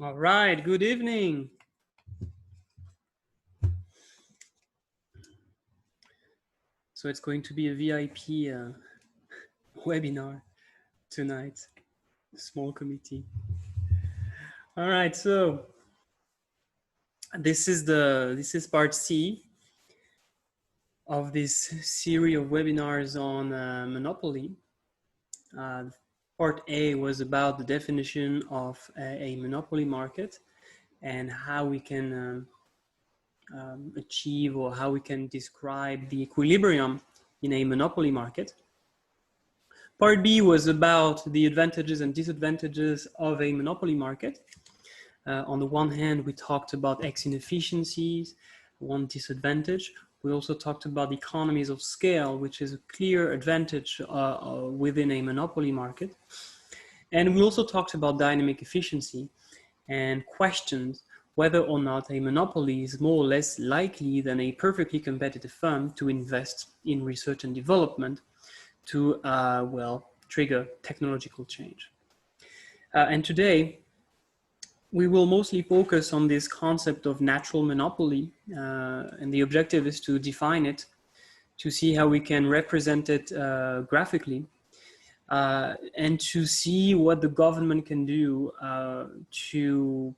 All right, good evening. So it's going to be a VIP webinar tonight, small committee. All right, so this is part C of this series of webinars on monopoly. Part A was about the definition of a monopoly market and how we can achieve or how we can describe the equilibrium in a monopoly market. Part B was about the advantages and disadvantages of a monopoly market. On the one hand, we talked about X inefficiencies, one disadvantage. We also talked about economies of scale, which is a clear advantage within a monopoly market. And we also talked about dynamic efficiency and questioned whether or not a monopoly is more or less likely than a perfectly competitive firm to invest in research and development to, trigger technological change. And today, we will mostly focus on this concept of natural monopoly, and the objective is to define it, to see how we can represent it graphically, and to see what the government can do to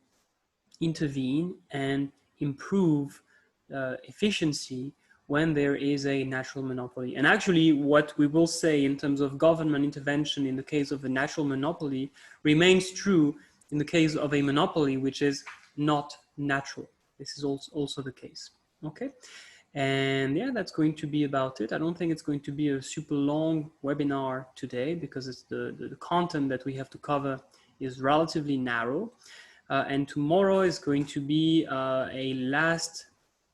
intervene and improve efficiency when there is a natural monopoly. And actually what we will say in terms of government intervention in the case of a natural monopoly remains true in the case of a monopoly which is not natural. This is also the case. Okay. And yeah, that's going to be about it. I don't think it's going to be a super long webinar today because it's the content that we have to cover is relatively narrow. And tomorrow is going to be a last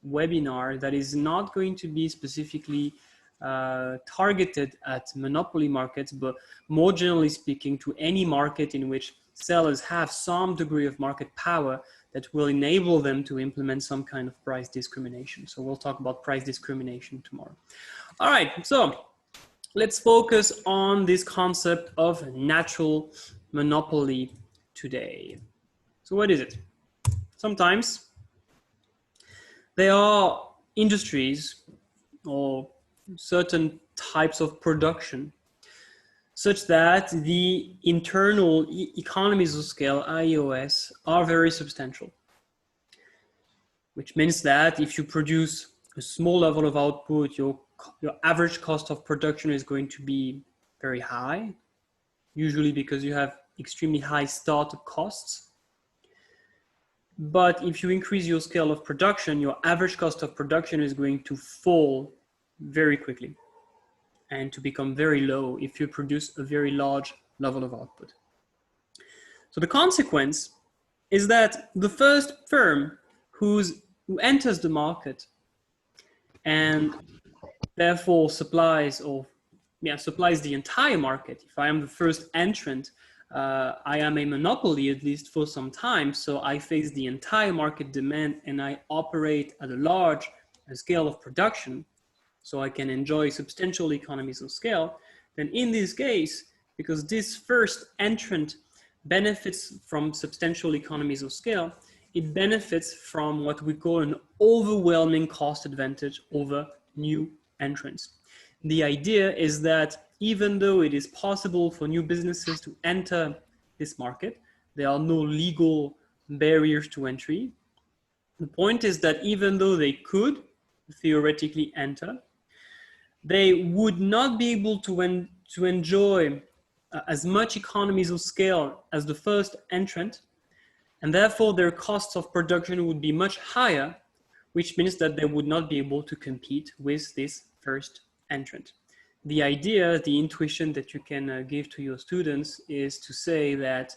webinar that is not going to be specifically targeted at monopoly markets, but more generally speaking to any market in which sellers have some degree of market power that will enable them to implement some kind of price discrimination. So we'll talk about price discrimination tomorrow. All right, so let's focus on this concept of natural monopoly today. So what is it? Sometimes there are industries or certain types of production such that the internal economies of scale, IEOS, are very substantial. Which means that if you produce a small level of output, your average cost of production is going to be very high, usually because you have extremely high startup costs. But if you increase your scale of production, your average cost of production is going to fall very quickly and to become very low if you produce a very large level of output. So the consequence is that the first firm who enters the market and therefore supplies the entire market. If I am the first entrant, I am a monopoly at least for some time, so I face the entire market demand and I operate at a large scale of production, so I can enjoy substantial economies of scale. Then in this case, because this first entrant benefits from substantial economies of scale, it benefits from what we call an overwhelming cost advantage over new entrants. The idea is that even though it is possible for new businesses to enter this market, there are no legal barriers to entry. The point is that even though they could theoretically enter, they would not be able to enjoy as much economies of scale as the first entrant, and therefore their costs of production would be much higher, which means that they would not be able to compete with this first entrant. The idea, the intuition that you can give to your students is to say that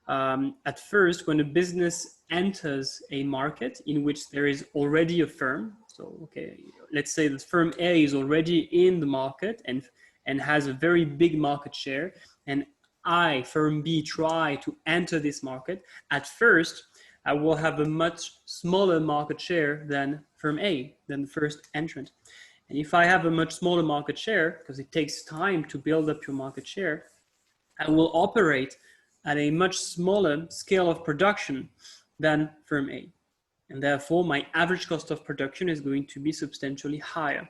at first, when a business enters a market in which there is already a firm, so okay, let's say that firm A is already in the market and has a very big market share, and I, firm B, try to enter this market. At first, I will have a much smaller market share than firm A, than the first entrant. And if I have a much smaller market share, because it takes time to build up your market share, I will operate at a much smaller scale of production than firm A. And therefore, my average cost of production is going to be substantially higher,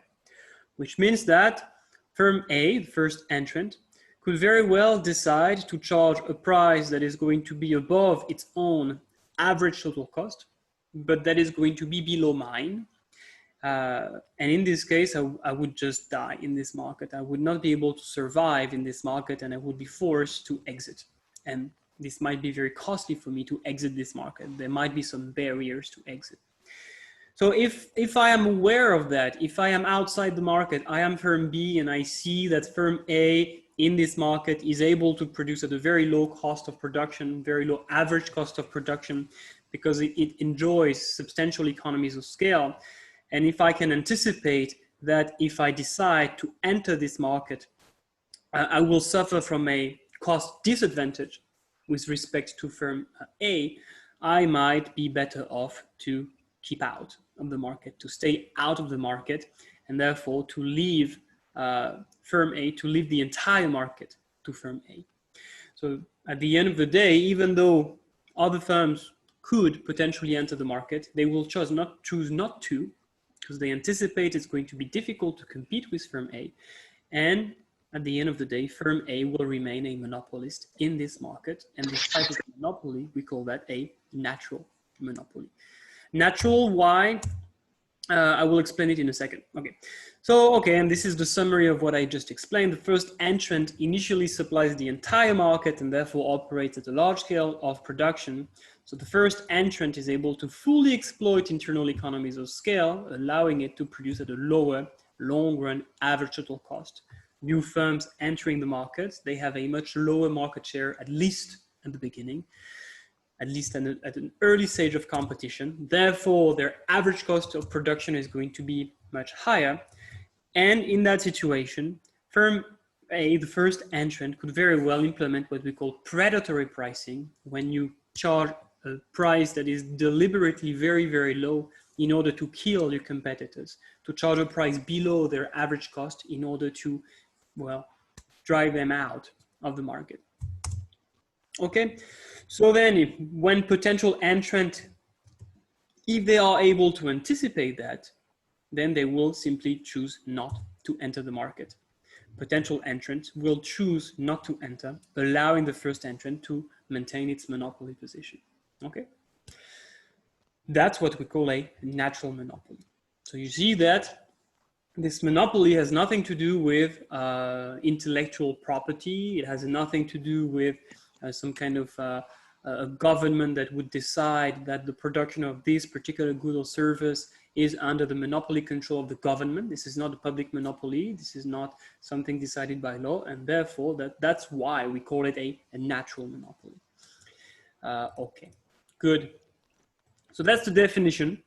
which means that firm A, the first entrant, could very well decide to charge a price that is going to be above its own average total cost, but that is going to be below mine. And in this case, I would just die in this market. I would not be able to survive in this market, and I would be forced to exit. And this might be very costly for me to exit this market. There might be some barriers to exit. So if I am aware of that, if I am outside the market, I am firm B, and I see that firm A in this market is able to produce at a very low cost of production, very low average cost of production, because it enjoys substantial economies of scale. And if I can anticipate that if I decide to enter this market, I will suffer from a cost disadvantage with respect to firm A, I might be better off to keep out of the market, to stay out of the market, and therefore to leave firm A, to leave the entire market to firm A. So at the end of the day, even though other firms could potentially enter the market, they will choose not to, because they anticipate it's going to be difficult to compete with firm A. And at the end of the day, firm A will remain a monopolist in this market. And this type of monopoly, we call that a natural monopoly. Natural, why? I will explain it in a second. Okay. So, okay, and this is the summary of what I just explained. The first entrant initially supplies the entire market and therefore operates at a large scale of production. So the first entrant is able to fully exploit internal economies of scale, allowing it to produce at a lower long-run average total cost. New firms entering the market, they have a much lower market share, at least at the beginning, at least at an early stage of competition. Therefore, their average cost of production is going to be much higher. And in that situation, firm A, the first entrant, could very well implement what we call predatory pricing, when you charge a price that is deliberately very, very low in order to kill your competitors, to charge a price below their average cost in order to, well, drive them out of the market. Okay, so then when potential entrant, if they are able to anticipate that, then they will simply choose not to enter the market. Potential entrants will choose not to enter, allowing the first entrant to maintain its monopoly position. Okay, that's what we call a natural monopoly. So you see that this monopoly has nothing to do with intellectual property. It has nothing to do with some kind of a government that would decide that the production of this particular good or service is under the monopoly control of the government. This is not a public monopoly. This is not something decided by law, and therefore that's why we call it a natural monopoly. Okay, good. So that's the definition.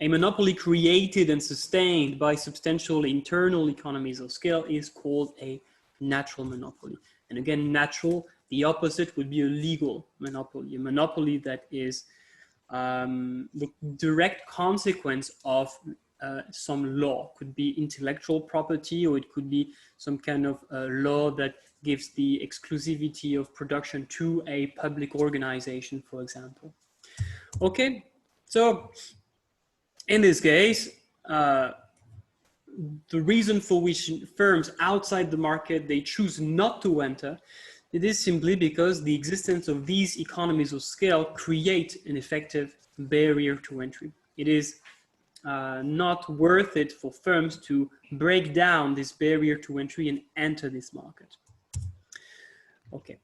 A monopoly created and sustained by substantial internal economies of scale is called a natural monopoly. And again, natural, the opposite would be a legal monopoly, a monopoly that is the direct consequence of some law. Could be intellectual property, or it could be some kind of law that gives the exclusivity of production to a public organization, for example. Okay, so in this case, the reason for which firms outside the market, they choose not to enter, it is simply because the existence of these economies of scale create an effective barrier to entry. It is not worth it for firms to break down this barrier to entry and enter this market. Okay.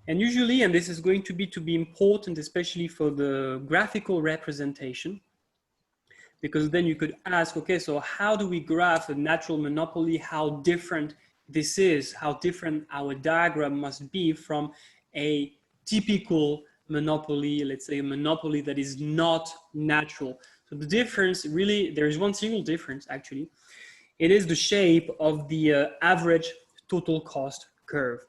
And usually, and this is going to be important, especially for the graphical representation, because then you could ask, okay, so how do we graph a natural monopoly? How different this is, how different our diagram must be from a typical monopoly, let's say a monopoly that is not natural. So the difference really, there is one single difference actually. It is the shape of the average total cost curve.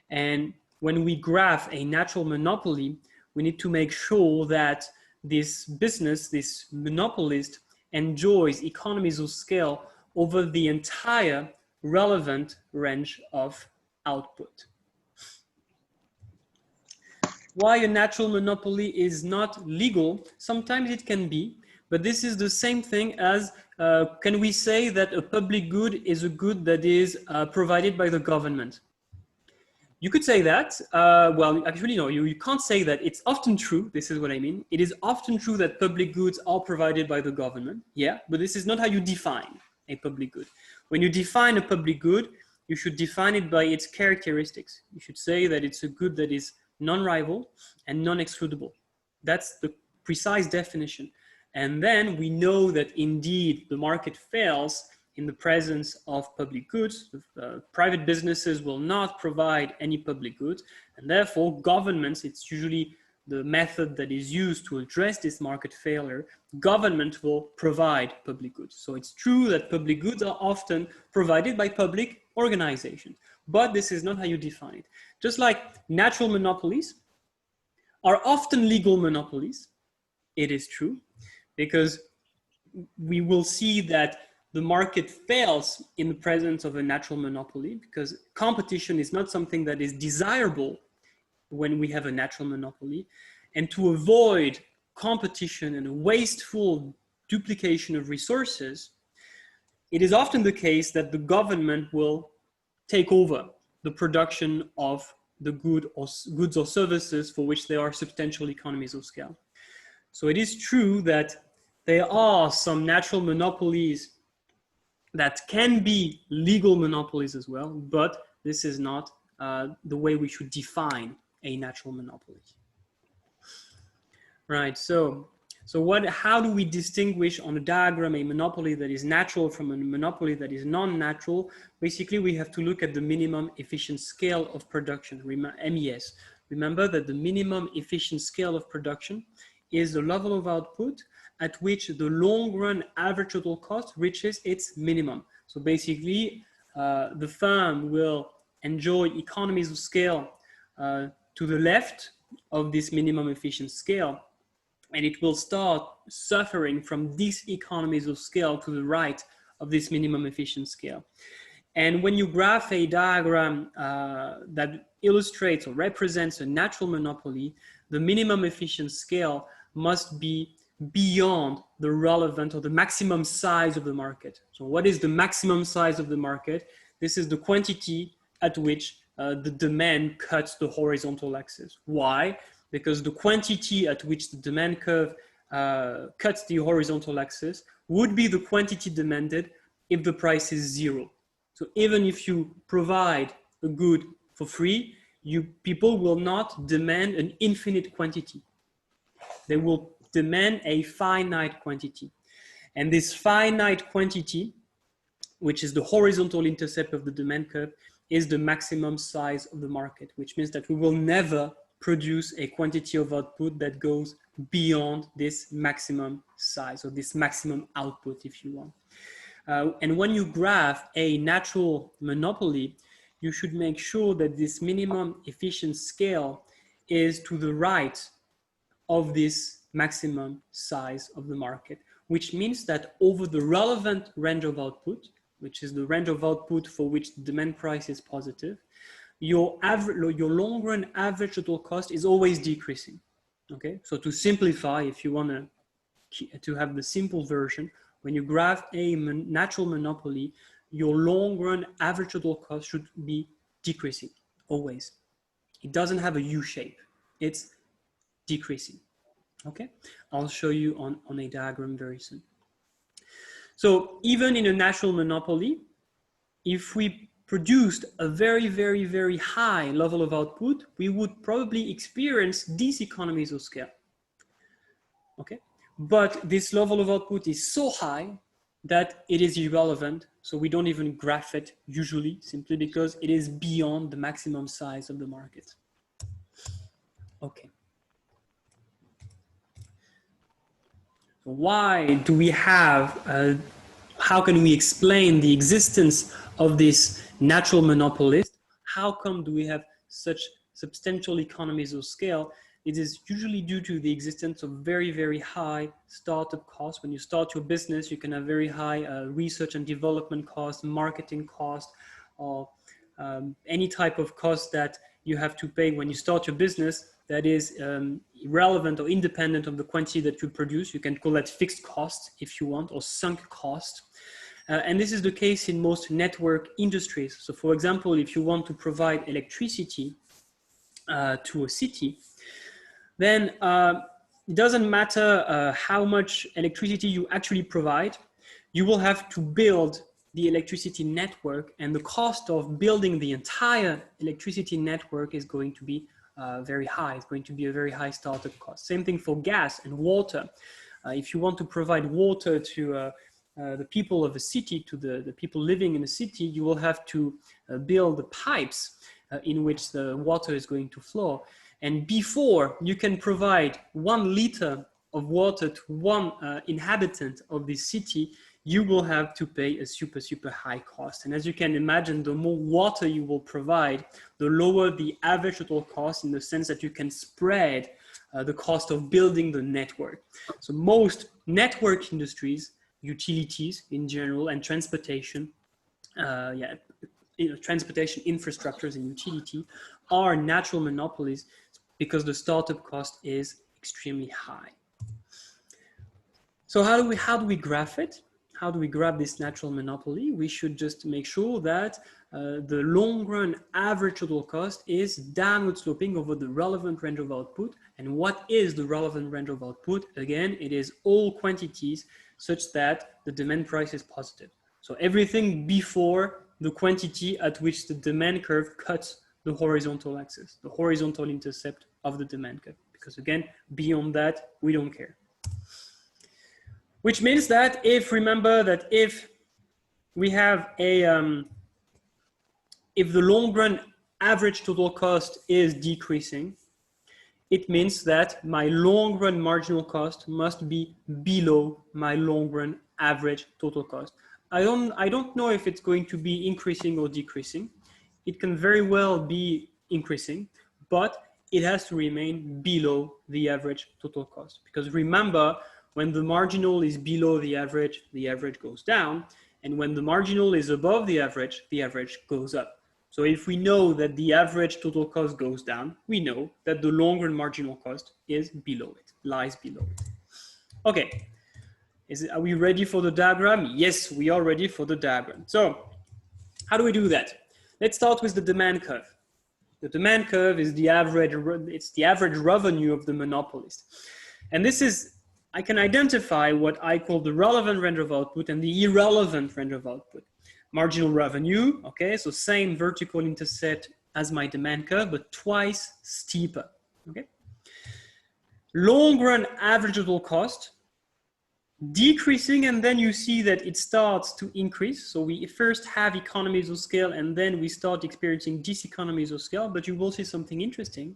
And when we graph a natural monopoly, we need to make sure that this business, this monopolist, enjoys economies of scale over the entire relevant range of output. why a natural monopoly is not legal. Sometimes it can be, but this is the same thing as, can we say that a public good is a good that is provided by the government? You could say that. Well, actually, no, you can't say that. It's often true. This is what I mean. It is often true that public goods are provided by the government. Yeah, but this is not how you define a public good. When you define a public good, you should define it by its characteristics. You should say that it's a good that is non-rival and non-excludable. That's the precise definition. And then we know that indeed the market fails in the presence of public goods. Private businesses will not provide any public goods, and therefore governments, it's usually the method that is used to address this market failure, government will provide public goods. So it's true that public goods are often provided by public organizations, but this is not how you define it. Just like natural monopolies are often legal monopolies, it is true, because we will see that the market fails in the presence of a natural monopoly, because competition is not something that is desirable when we have a natural monopoly. And to avoid competition and a wasteful duplication of resources, it is often the case that the government will take over the production of the goods or services for which there are substantial economies of scale. So it is true that there are some natural monopolies that can be legal monopolies as well, but this is not the way we should define a natural monopoly. Right, so how do we distinguish on a diagram a monopoly that is natural from a monopoly that is non-natural? Basically, we have to look at the minimum efficient scale of production, MES. Remember that the minimum efficient scale of production is the level of output at which the long-run average total cost reaches its minimum. So basically, the firm will enjoy economies of scale to the left of this minimum efficient scale, and it will start suffering from these economies of scale to the right of this minimum efficient scale. And when you graph a diagram that illustrates or represents a natural monopoly, the minimum efficient scale must be beyond the relevant or the maximum size of the market. So what is the maximum size of the market? This is the quantity at which the demand cuts the horizontal axis. Why? Because the quantity at which the demand curve cuts the horizontal axis would be the quantity demanded if the price is zero. So even if you provide a good for free, people will not demand an infinite quantity. They will demand a finite quantity. And this finite quantity, which is the horizontal intercept of the demand curve, is the maximum size of the market, which means that we will never produce a quantity of output that goes beyond this maximum size, or this maximum output, if you want. And when you graph a natural monopoly, you should make sure that this minimum efficient scale is to the right of this maximum size of the market, which means that over the relevant range of output, which is the range of output for which the demand price is positive, your long-run average total cost is always decreasing. Okay, so to simplify, if you want to have the simple version, when you graph a natural monopoly, your long-run average total cost should be decreasing, always. It doesn't have a U shape, it's decreasing. Okay, I'll show you on a diagram very soon. So even in a natural monopoly, if we produced a very, very, very high level of output, we would probably experience these economies of scale. Okay, but this level of output is so high that it is irrelevant. So we don't even graph it usually, simply because it is beyond the maximum size of the market. Okay. Why do we have, how can we explain the existence of this natural monopolist? How come do we have such substantial economies of scale? It is usually due to the existence of very, very high startup costs. When you start your business, you can have very high research and development costs, marketing costs, or any type of cost that you have to pay when you start your business that is irrelevant or independent of the quantity that you produce. You can call that fixed cost if you want, or sunk cost. And this is the case in most network industries. So for example, if you want to provide electricity to a city, then it doesn't matter how much electricity you actually provide, you will have to build the electricity network, and the cost of building the entire electricity network is going to be very high. It's going to be a very high startup cost. Same thing for gas and water. If you want to provide water to the people of a city, to the people living in a city, you will have to build the pipes in which the water is going to flow. And before you can provide 1 liter of water to one inhabitant of this city, you will have to pay a super, super high cost. And as you can imagine, the more water you will provide, the lower the average total cost, in the sense that you can spread the cost of building the network. So most network industries, utilities in general, and transportation, transportation infrastructures and utility are natural monopolies because the startup cost is extremely high. So how do we graph it? How do we grab this natural monopoly? We should just make sure that the long run average total cost is downward sloping over the relevant range of output. And what is the relevant range of output? Again, it is all quantities such that the demand price is positive. So everything before the quantity at which the demand curve cuts the horizontal axis, the horizontal intercept of the demand curve. Because again, beyond that, we don't care. Which means that remember that if we have if the long run average total cost is decreasing, it means that my long run marginal cost must be below my long run average total cost. I don't know if it's going to be increasing or decreasing. It can very well be increasing, but it has to remain below the average total cost. Because remember, when the marginal is below the average goes down. And when the marginal is above the average goes up. So if we know that the average total cost goes down, we know that the long run marginal cost is below it, lies below it. Okay, are we ready for the diagram? Yes, we are ready for the diagram. So how do we do that? Let's start with the demand curve. The demand curve is the average revenue of the monopolist. And this is, I can identify what I call the relevant range of output and the irrelevant range of output. Marginal revenue, okay, so same vertical intercept as my demand curve, but twice steeper, okay? Long run average total cost, decreasing, and then you see that it starts to increase. So we first have economies of scale, and then we start experiencing diseconomies of scale, but you will see something interesting.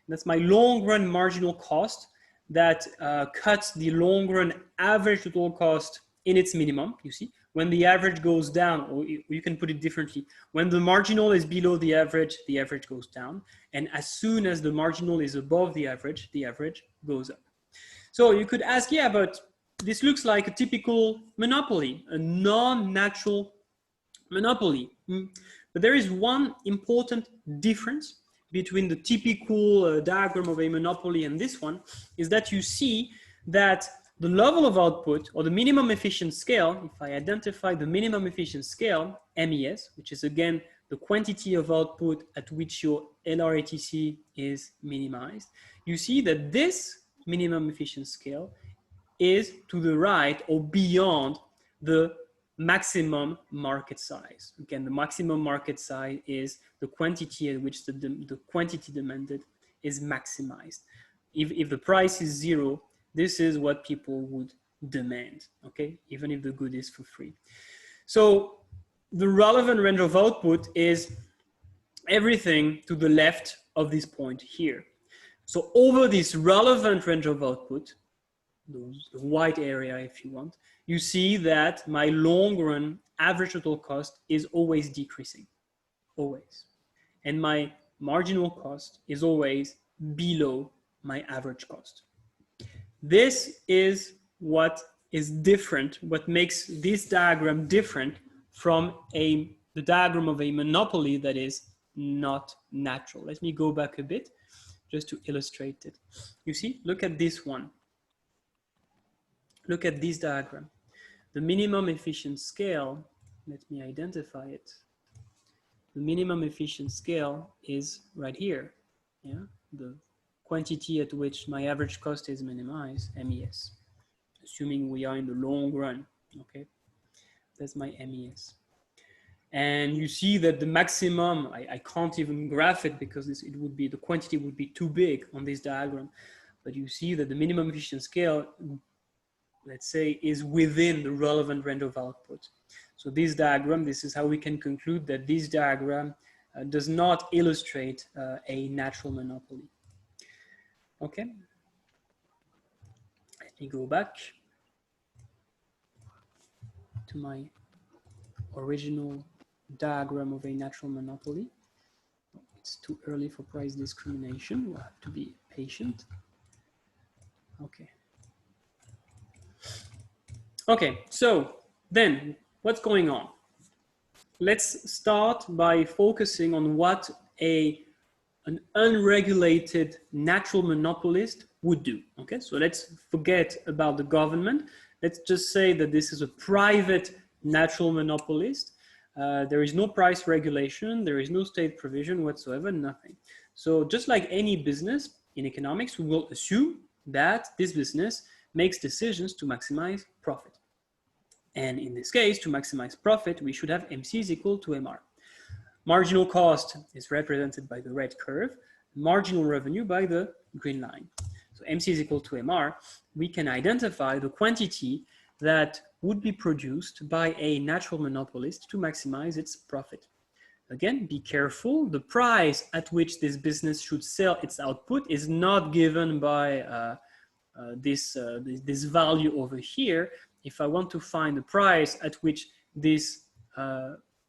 That's my long run marginal cost that cuts the long run average total cost in its minimum, you see. When the average goes down, or you can put it differently, when the marginal is below the average goes down. And as soon as the marginal is above the average goes up. So you could ask, yeah, but this looks like a typical monopoly, a non-natural monopoly. But there is one important difference between the typical diagram of a monopoly and this one, is that you see that the level of output, or the minimum efficient scale, if I identify the minimum efficient scale, MES, which is again the quantity of output at which your LRATC is minimized, you see that this minimum efficient scale is to the right or beyond the maximum market size. Again, the maximum market size is the quantity at which the quantity demanded is maximized. If the price is 0, this is what people would demand, okay? Even if the good is for free. So the relevant range of output is everything to the left of this point here. So over this relevant range of output, the white area if you want, you see that my long run average total cost is always decreasing, always. And my marginal cost is always below my average cost. This is what is different, what makes this diagram different from the diagram of a monopoly that is not natural. Let me go back a bit just to illustrate it. You see, look at this one. Look at this diagram. The minimum efficient scale, let me identify it. The minimum efficient scale is right here. Yeah, the quantity at which my average cost is minimized, MES, assuming we are in the long run. Okay, that's my MES. And you see that the maximum, I can't even graph it because it would be, the quantity would be too big on this diagram. But you see that the minimum efficient scale, let's say, is within the relevant range of output. So this diagram, this is how we can conclude that this diagram does not illustrate a natural monopoly. Okay. Let me go back to my original diagram of a natural monopoly. It's too early for price discrimination. We'll have to be patient. Okay. Okay, so then what's going on? Let's start by focusing on what an unregulated natural monopolist would do. Okay, so let's forget about the government. Let's just say that this is a private natural monopolist. There is no price regulation, there is no state provision whatsoever, nothing. So just like any business in economics, we will assume that this business makes decisions to maximize profit. And in this case, to maximize profit, we should have MC is equal to MR. Marginal cost is represented by the red curve, marginal revenue by the green line. So MC is equal to MR. We can identify the quantity that would be produced by a natural monopolist to maximize its profit. Again, be careful. The price at which this business should sell its output is not given by this value over here. If I want to find the price at which this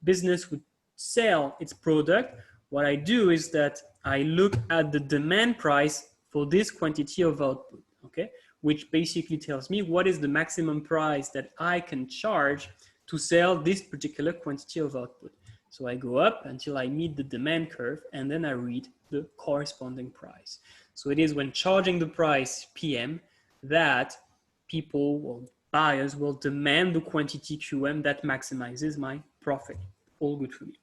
business would sell its product, what I do is that I look at the demand price for this quantity of output, okay? Which basically tells me what is the maximum price that I can charge to sell this particular quantity of output. So I go up until I meet the demand curve, and then I read the corresponding price. So it is when charging the price PM that people or buyers will demand the quantity QM that maximizes my profit. All good for me.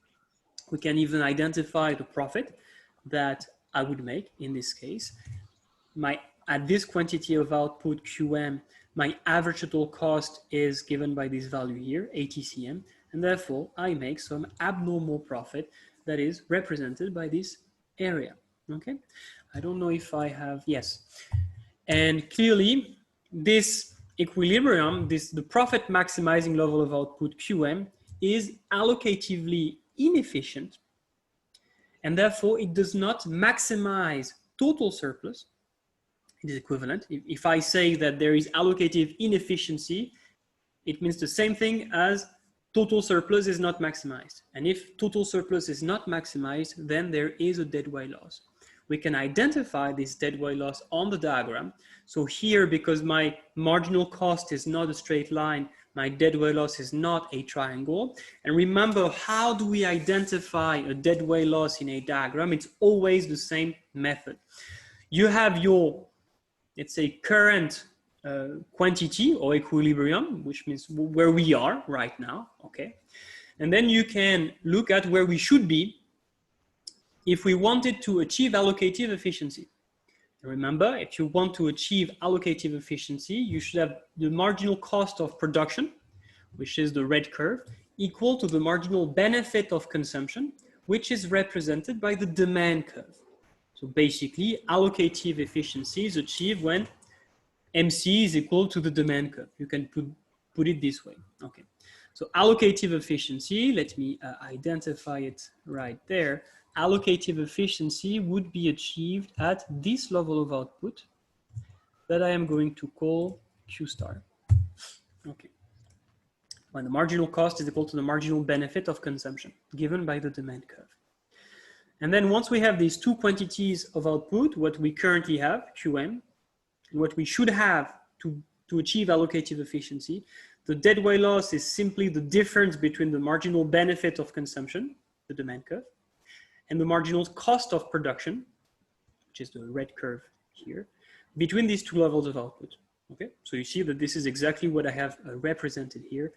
We can even identify the profit that I would make in this case. At this quantity of output QM, my average total cost is given by this value here, ATCM, and therefore I make some abnormal profit that is represented by this area. Okay, I don't know if I have, yes. And clearly this equilibrium, the profit maximizing level of output QM is allocatively inefficient, and therefore it does not maximize total surplus. It is equivalent. If I say that there is allocative inefficiency, it means the same thing as total surplus is not maximized. And if total surplus is not maximized, then there is a deadweight loss. We can identify this deadweight loss on the diagram. So here, because my marginal cost is not a straight line, my deadweight loss is not a triangle. And remember, how do we identify a deadweight loss in a diagram? It's always the same method. You have your, let's say, current quantity or equilibrium, which means where we are right now, okay? And then you can look at where we should be if we wanted to achieve allocative efficiency. Remember, if you want to achieve allocative efficiency, you should have the marginal cost of production, which is the red curve, equal to the marginal benefit of consumption, which is represented by the demand curve. So basically, allocative efficiency is achieved when MC is equal to the demand curve. You can put it this way. Okay. So allocative efficiency, let me identify it right there. Allocative efficiency would be achieved at this level of output that I am going to call Q star. Okay. When the marginal cost is equal to the marginal benefit of consumption given by the demand curve. And then once we have these two quantities of output, what we currently have, QM, and what we should have to achieve allocative efficiency, the deadweight loss is simply the difference between the marginal benefit of consumption, the demand curve, and the marginal cost of production, which is the red curve here, between these two levels of output. Okay, so you see that this is exactly what I have represented here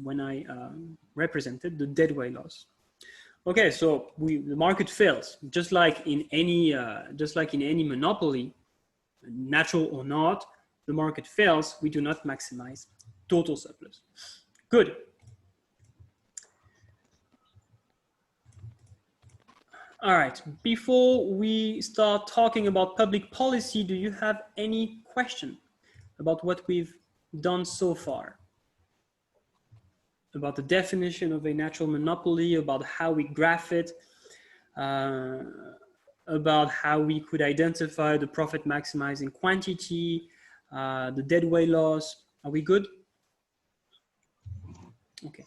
when I represented the deadweight loss. Okay, so the market fails, just like in any monopoly, natural or not. The market fails. We do not maximize total surplus. Good. All right. Before we start talking about public policy, do you have any question about what we've done so far? About the definition of a natural monopoly, about how we graph it, about how we could identify the profit maximizing quantity, the deadweight loss. Are we good? Okay.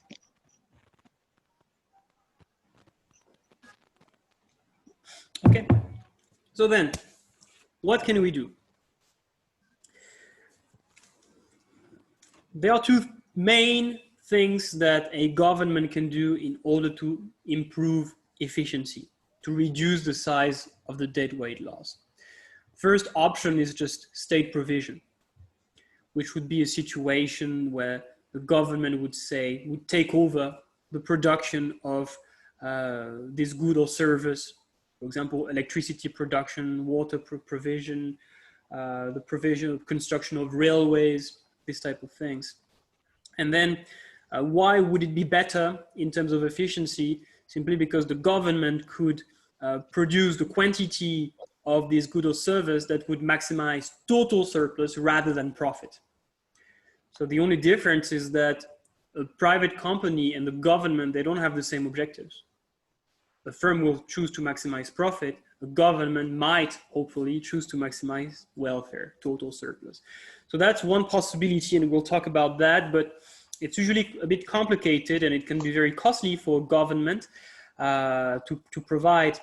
Okay. So then, what can we do? There are two main things that a government can do in order to improve efficiency, to reduce the size of the deadweight loss. First option is just state provision, which would be a situation where the government would take over the production of this good or service, for example, electricity production, water provision, the provision of construction of railways, this type of things. And then why would it be better in terms of efficiency? Simply because the government could produce the quantity of this good or service that would maximize total surplus rather than profit. So the only difference is that a private company and the government, they don't have the same objectives. A firm will choose to maximize profit. A government might hopefully choose to maximize welfare, total surplus. So that's one possibility, and we'll talk about that, but it's usually a bit complicated and it can be very costly for government to provide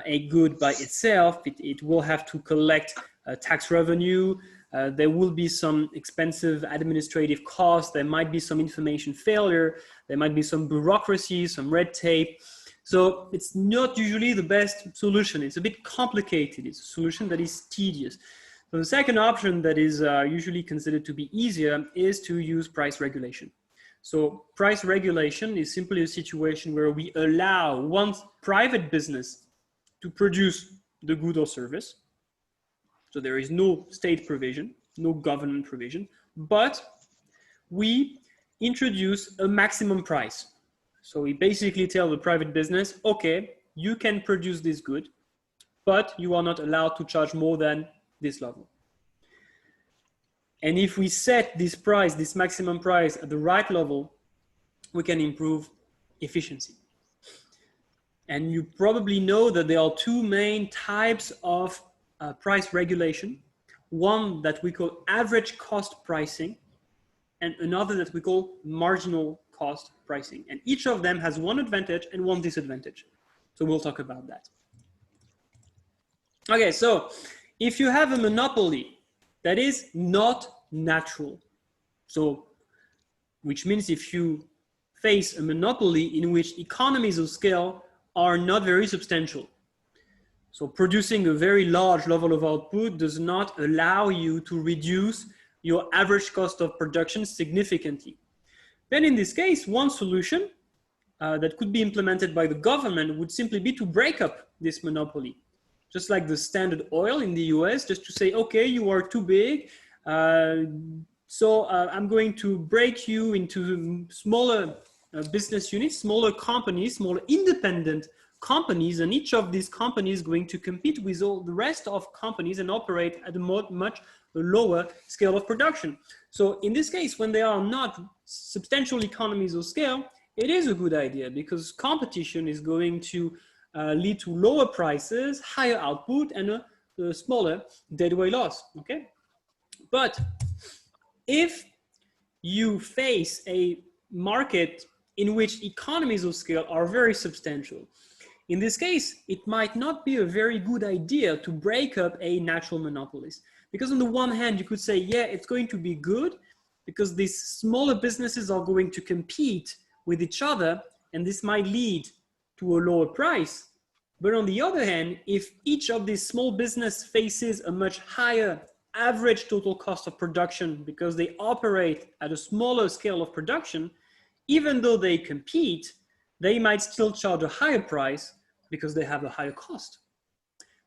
a good by itself. It will have to collect tax revenue. There will be some expensive administrative costs. There might be some information failure. There might be some bureaucracy, some red tape. So it's not usually the best solution. It's a bit complicated. It's a solution that is tedious. So the second option that is usually considered to be easier is to use price regulation. So price regulation is simply a situation where we allow one private business to produce the good or service. So there is no state provision, no government provision, but we introduce a maximum price. So we basically tell the private business, okay, you can produce this good, but you are not allowed to charge more than this level. And if we set this price, this maximum price at the right level, we can improve efficiency. And you probably know that there are two main types of price regulation. One that we call average cost pricing, and another that we call marginal cost pricing. And each of them has one advantage and one disadvantage. So we'll talk about that. Okay, so if you have a monopoly that is not natural, so which means if you face a monopoly in which economies of scale are not very substantial, so producing a very large level of output does not allow you to reduce your average cost of production significantly. Then in this case, one solution that could be implemented by the government would simply be to break up this monopoly. Just like the Standard Oil in the US, just to say, okay, you are too big, so I'm going to break you into smaller business units, smaller companies, smaller independent companies, and each of these companies is going to compete with all the rest of companies and operate at a much lower scale of production. So in this case, when there are not substantial economies of scale, it is a good idea because competition is going to lead to lower prices, higher output, and a smaller deadweight loss, okay? But if you face a market in which economies of scale are very substantial, in this case, it might not be a very good idea to break up a natural monopolist. Because on the one hand, you could say, yeah, it's going to be good because these smaller businesses are going to compete with each other, and this might lead to a lower price. But on the other hand, if each of these small business faces a much higher average total cost of production because they operate at a smaller scale of production, even though they compete, they might still charge a higher price because they have a higher cost.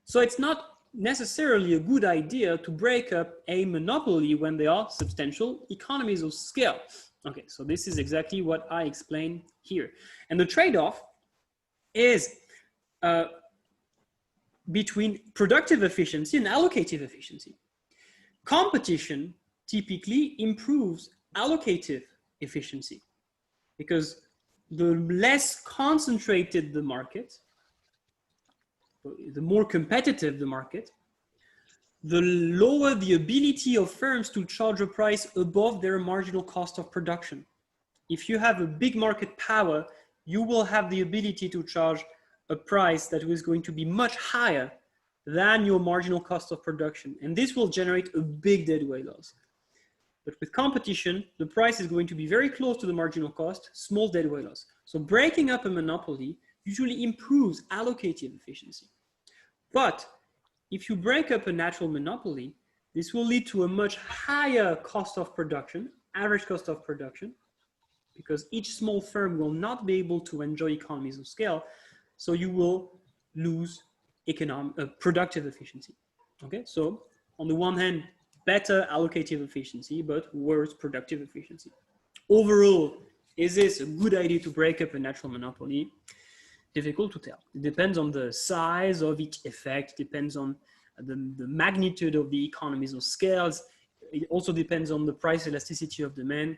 So it's not necessarily a good idea to break up a monopoly when there are substantial economies of scale. Okay, so this is exactly what I explained here. And the trade-off is between productive efficiency and allocative efficiency. Competition typically improves allocative efficiency because the less concentrated the market, the more competitive the market, the lower the ability of firms to charge a price above their marginal cost of production. If you have a big market power, you will have the ability to charge a price that is going to be much higher than your marginal cost of production. And this will generate a big deadweight loss. But with competition, the price is going to be very close to the marginal cost, small deadweight loss. So breaking up a monopoly usually improves allocative efficiency. But if you break up a natural monopoly, this will lead to a much higher cost of production, average cost of production, because each small firm will not be able to enjoy economies of scale. So you will lose productive efficiency. Okay, so on the one hand, better allocative efficiency, but worse productive efficiency. Overall, is this a good idea to break up a natural monopoly? Difficult to tell. It depends on the size of each effect, depends on the magnitude of the economies of scales. It also depends on the price elasticity of demand.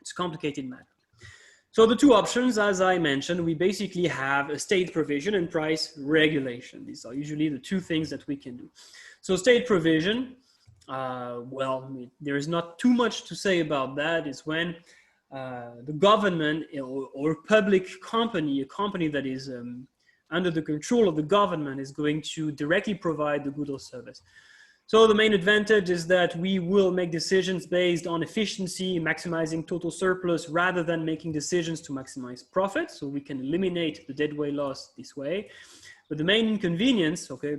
It's a complicated matter. So the two options, as I mentioned, we basically have a state provision and price regulation. These are usually the two things that we can do. So state provision, well, there is not too much to say about that. It's when the government or a public company, a company that is under the control of the government, is going to directly provide the good or service. So the main advantage is that we will make decisions based on efficiency, maximizing total surplus, rather than making decisions to maximize profit. So we can eliminate the deadweight loss this way. But the main inconvenience, okay,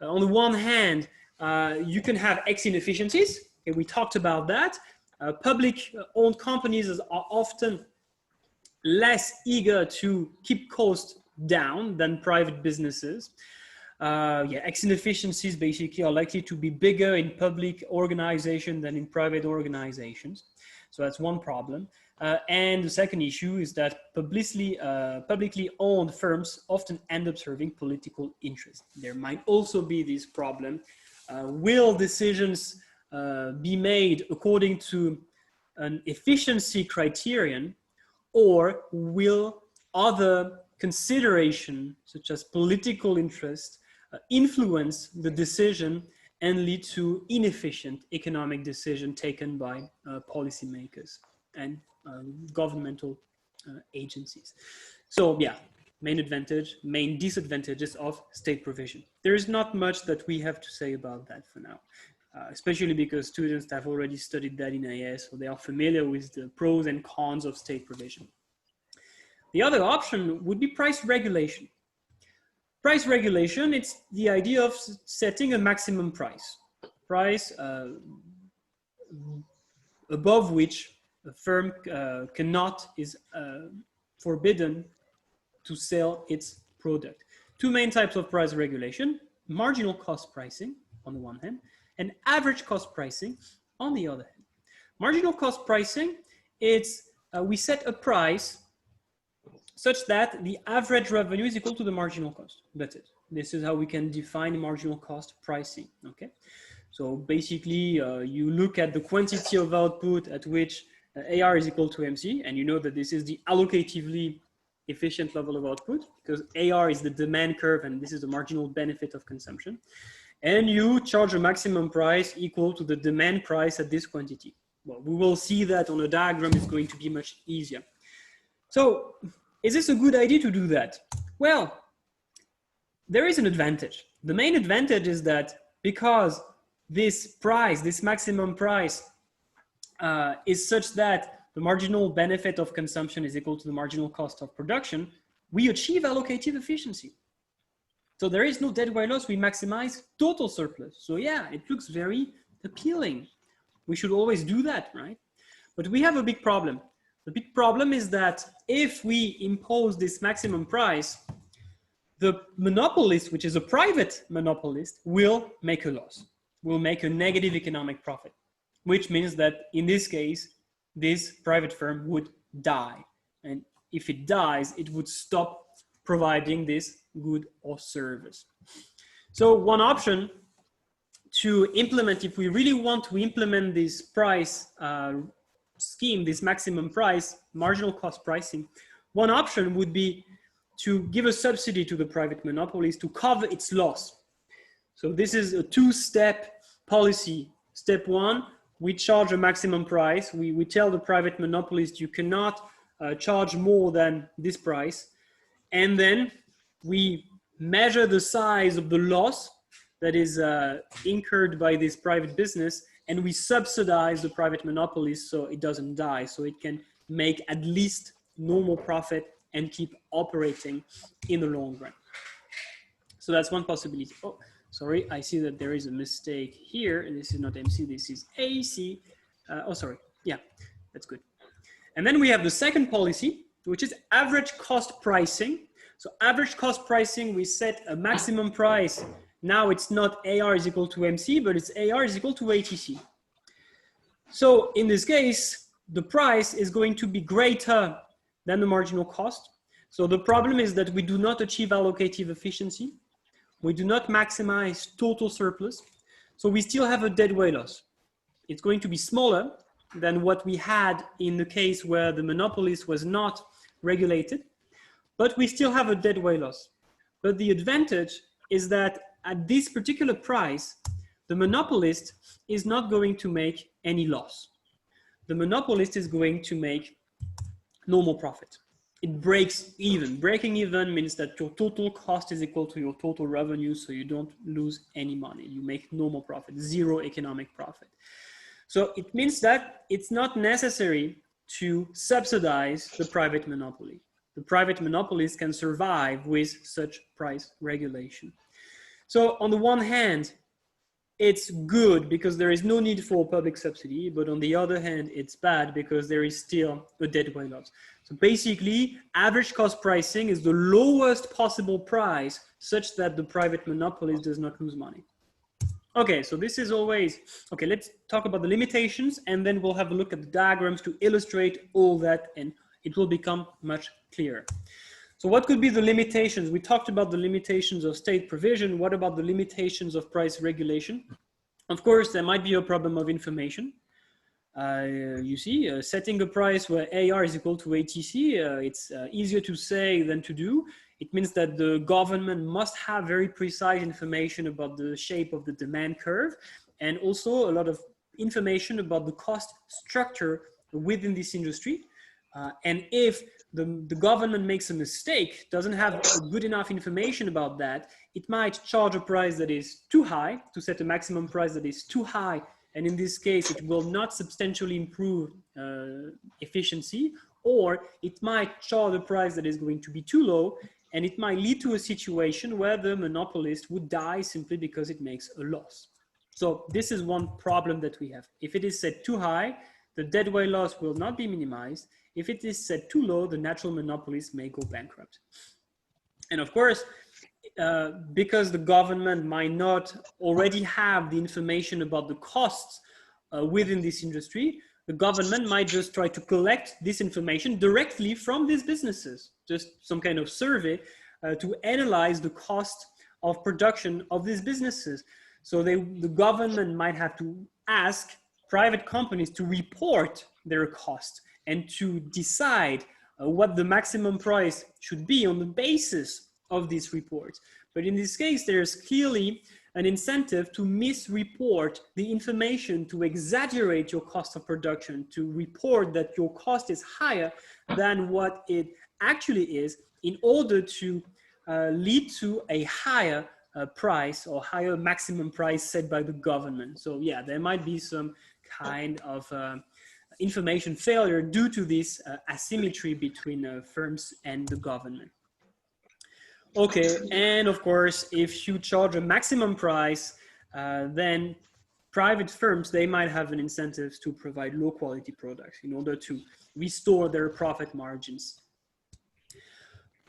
on the one hand, you can have X inefficiencies. Okay, we talked about that. Public-owned companies are often less eager to keep costs down than private businesses. X inefficiencies basically are likely to be bigger in public organizations than in private organizations. So that's one problem. And the second issue is that publicly owned firms often end up serving political interests. There might also be this problem. Will decisions be made according to an efficiency criterion, or will other consideration, such as political interest, influence the decision and lead to inefficient economic decision taken by policymakers and governmental agencies? So yeah, main advantage, main disadvantages of state provision. There is not much that we have to say about that for now, especially because students have already studied that in AS, so they are familiar with the pros and cons of state provision. The other option would be price regulation. Price regulation, it's the idea of setting a maximum price above which a firm is forbidden to sell its product. Two main types of price regulation: marginal cost pricing on the one hand, and average cost pricing on the other hand. Marginal cost pricing, it's we set a price such that the average revenue is equal to the marginal cost. That's it. This is how we can define marginal cost pricing. Okay, so basically you look at the quantity of output at which AR is equal to MC, and you know that this is the allocatively efficient level of output, because AR is the demand curve and this is the marginal benefit of consumption. And you charge a maximum price equal to the demand price at this quantity. Well, we will see that on a diagram. It's going to be much easier. So is this a good idea to do that? Well, there is an advantage. The main advantage is that because this price, this maximum price is such that the marginal benefit of consumption is equal to the marginal cost of production, we achieve allocative efficiency. So there is no deadweight loss, we maximize total surplus. So yeah, it looks very appealing. We should always do that, right? But we have a big problem. The big problem is that if we impose this maximum price, the monopolist, which is a private monopolist, will make a loss, will make a negative economic profit, which means that in this case, this private firm would die. And if it dies, it would stop providing this good or service. So one option to implement, if we really want to implement this price scheme, this maximum price, marginal cost pricing, one option would be to give a subsidy to the private monopolies to cover its loss. So this is a two-step policy. Step one, we charge a maximum price. We tell the private monopolist you cannot charge more than this price. And then we measure the size of the loss that is incurred by this private business, and we subsidize the private monopolies so it doesn't die, so it can make at least normal profit and keep operating in the long run. So that's one possibility. Oh, sorry, I see that there is a mistake here. This is not MC, this is AC. Oh, sorry. Yeah, that's good. And then we have the second policy, which is average cost pricing. So average cost pricing, we set a maximum price. Now it's not AR is equal to MC, but it's AR is equal to ATC. So in this case, the price is going to be greater than the marginal cost. So the problem is that we do not achieve allocative efficiency. We do not maximize total surplus. So we still have a deadweight loss. It's going to be smaller than what we had in the case where the monopolist was not regulated, but we still have a deadweight loss. But the advantage is that at this particular price, the monopolist is not going to make any loss. The monopolist is going to make normal profit. It breaks even. Breaking even means that your total cost is equal to your total revenue, so you don't lose any money. You make normal profit, zero economic profit. So it means that it's not necessary to subsidize the private monopoly. The private monopolies can survive with such price regulation. So on the one hand, it's good because there is no need for public subsidy, but on the other hand, it's bad because there is still a deadweight loss. So basically, average cost pricing is the lowest possible price such that the private monopolist does not lose money. Okay, so this is always, okay, let's talk about the limitations and then we'll have a look at the diagrams to illustrate all that and it will become much clearer. So what could be the limitations? We talked about the limitations of state provision. What about the limitations of price regulation? Of course, there might be a problem of information. You see, setting a price where AR is equal to ATC, it's easier to say than to do. It means that the government must have very precise information about the shape of the demand curve and also a lot of information about the cost structure within this industry. And if the government makes a mistake, doesn't have good enough information about that, it might charge a price that is too high, to set a maximum price that is too high. And in this case, it will not substantially improve efficiency, or it might charge a price that is going to be too low, and it might lead to a situation where the monopolist would die simply because it makes a loss. So this is one problem that we have. If it is set too high, the deadweight loss will not be minimized. If it is set too low, the natural monopolist may go bankrupt. And of course, because the government might not already have the information about the costs within this industry, the government might just try to collect this information directly from these businesses, just some kind of survey to analyze the cost of production of these businesses. So the government might have to ask private companies to report their costs and to decide what the maximum price should be on the basis of these reports. But in this case, there's clearly an incentive to misreport the information, to exaggerate your cost of production, to report that your cost is higher than what it actually is in order to lead to a higher price or higher maximum price set by the government. So yeah, there might be some kind of information failure due to this asymmetry between firms and the government. Okay, and of course, if you charge a maximum price, then private firms, they might have an incentive to provide low quality products in order to restore their profit margins.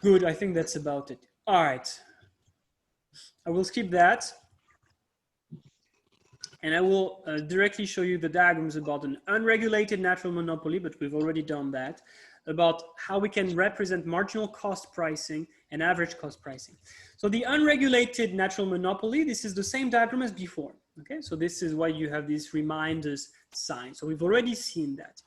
Good, I think that's about it. All right, I will skip that. And I will directly show you the diagrams about an unregulated natural monopoly, but we've already done that, about how we can represent marginal cost pricing and average cost pricing. So the unregulated natural monopoly, this is the same diagram as before. Okay, so this is why you have these reminders sign. So we've already seen that.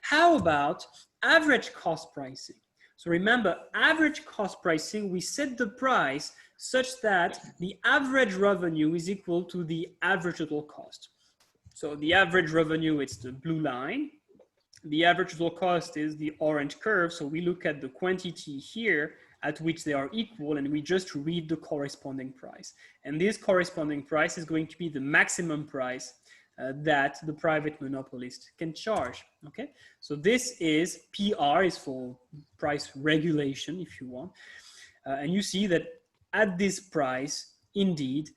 How about average cost pricing? So remember, average cost pricing, we set the price such that the average revenue is equal to the average total cost. So the average revenue, it's the blue line. The average total cost is the orange curve. So we look at the quantity here at which they are equal, and we just read the corresponding price. And this corresponding price is going to be the maximum price that the private monopolist can charge. Okay, so this is PR, is for price regulation, if you want. And you see that at this price, indeed,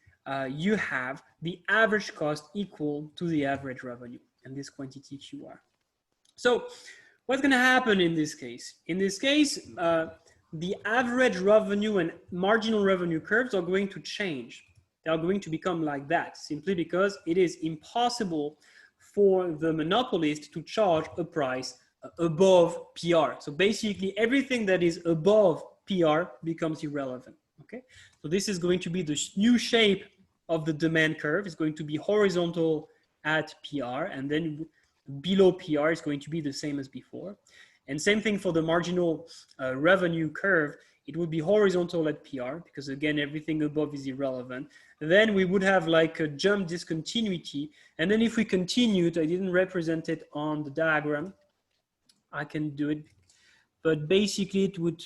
you have the average cost equal to the average revenue and this quantity QR. So what's going to happen in this case? In this case, the average revenue and marginal revenue curves are going to change. They are going to become like that, simply because it is impossible for the monopolist to charge a price above PR. So basically everything that is above PR becomes irrelevant. Okay, so this is going to be the new shape of the demand curve. It's going to be horizontal at PR, and then below PR is going to be the same as before. And same thing for the marginal revenue curve. It would be horizontal at PR, because again, everything above is irrelevant. Then we would have like a jump discontinuity. And then if we continued, I didn't represent it on the diagram. I can do it, but basically it would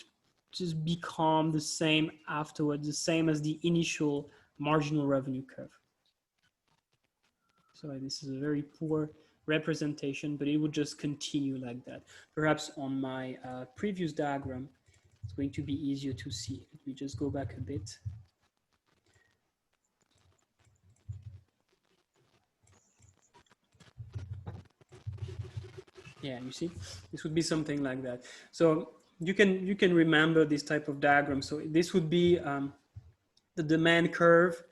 just become the same afterwards, the same as the initial marginal revenue curve. Sorry, this is a very poor representation, but it would just continue like that. Perhaps on my previous diagram, it's going to be easier to see. Let me just go back a bit. Yeah, you see, this would be something like that. So you can remember this type of diagram. So this would be the demand curve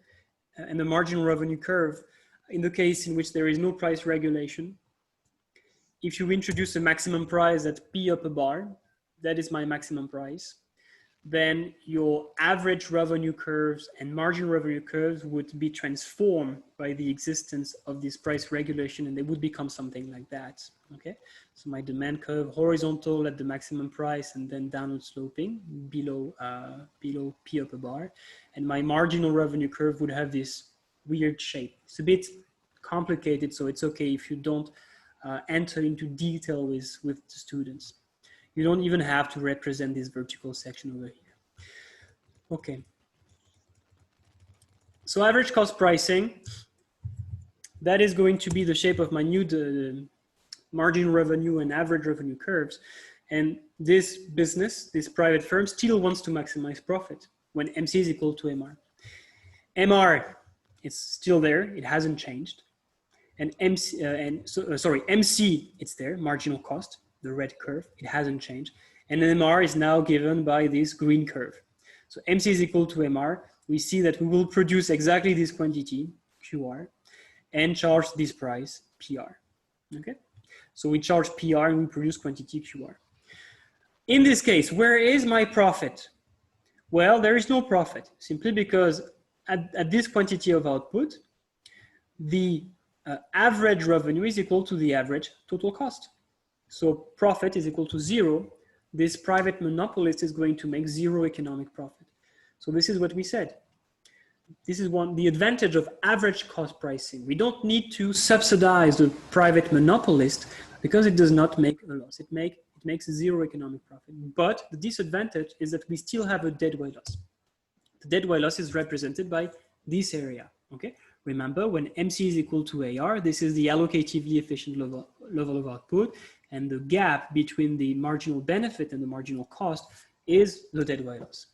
and the marginal revenue curve in the case in which there is no price regulation. If you introduce a maximum price at P up a bar, that is my maximum price, then your average revenue curves and marginal revenue curves would be transformed by the existence of this price regulation, and they would become something like that. Okay, so my demand curve horizontal at the maximum price and then downward sloping below below P up a bar, and my marginal revenue curve would have this weird shape. It's a bit complicated, so it's okay if you don't enter into detail with the students. You don't even have to represent this vertical section over here. Okay. So average cost pricing, that is going to be the shape of my new marginal revenue and average revenue curves. And this business, this private firm, still wants to maximize profit when MC is equal to MR. MR, it's still there, it hasn't changed. And MC, MC, it's there, marginal cost, the red curve, it hasn't changed. And MR is now given by this green curve. So MC is equal to MR. We see that we will produce exactly this quantity, QR, and charge this price, PR. Okay? So we charge PR and we produce quantity QR. In this case, where is my profit? Well, there is no profit, simply because at this quantity of output, the average revenue is equal to the average total cost. So profit is equal to 0. This private monopolist is going to make 0 economic profit. So this is what we said. This is the advantage of average cost pricing. We don't need to subsidize the private monopolist because it does not make a loss. It makes 0 economic profit. But the disadvantage is that we still have a deadweight loss. The deadweight loss is represented by this area. Okay. Remember, when MC is equal to AR, this is the allocatively efficient level of output, and the gap between the marginal benefit and the marginal cost is the deadweight loss.